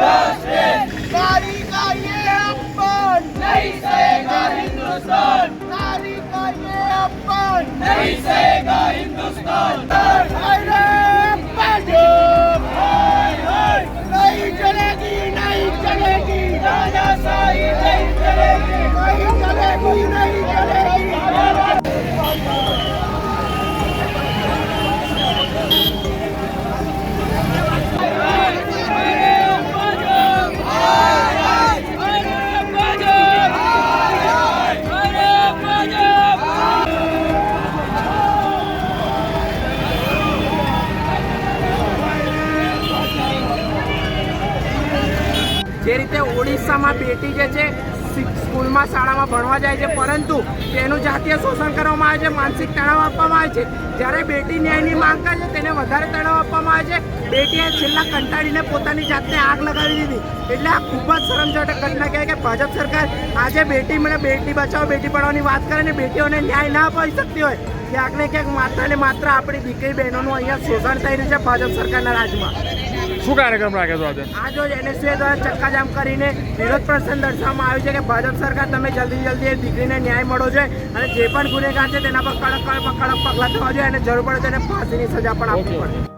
नारी का ये अपमान नहीं सहेगा हिंदुस्तान। नारी का ये अपमान नहीं सहेगा हिंदुस्तान। नहीं चलेगी, नहीं चलेगी, राजाशाही नहीं चलेगी, नहीं चलेगी, नहीं चलेगी। જે રીતે ઓડિશામાં બેટી જે છે સ્કૂલમાં શાળામાં ભણવા જાય છે, પરંતુ તેનું જાતીય શોષણ કરવામાં આવે છે, માનસિક તણાવ આપવામાં આવે છે. જ્યારે બેટી ન્યાયની માંગ કરે છે તેને વધારે તણાવ આપવામાં આવે છે. બેટીએ છેલ્લા કંટાળીને પોતાની જાતને આગ લગાવી દીધી. એટલે આ ખૂબ જ શરમજનક ઘટના કહેવાય કે ભાજપ સરકાર આજે બેટી બચાવો બેટી પઢાઓની વાત કરે ને બેટીઓને ન્યાય ના અપાઈ શકતી હોય. ક્યાંક ને ક્યાંક માત્ર ને માત્ર આપણી દીકરી બહેનોનું અહીંયા શોષણ થઈ રહ્યું છે ભાજપ સરકારના રાજમાં. શું કાર્યક્રમ રાખ્યો છો આજે? આજે NSUA દ્વારા ચક્કાજામ કરીને વિરોધ પ્રદર્શન દર્શાવવામાં આવ્યું છે કે ભાજપ સરકાર તમે જલ્દી એ દીકરીને ન્યાય મળો છે અને જે પણ ગુનેગાર છે તેના પર કડક પગલાં થવા જોઈએ અને જરૂર પડે તેને ફાંસીની સજા પણ આપવી પડે.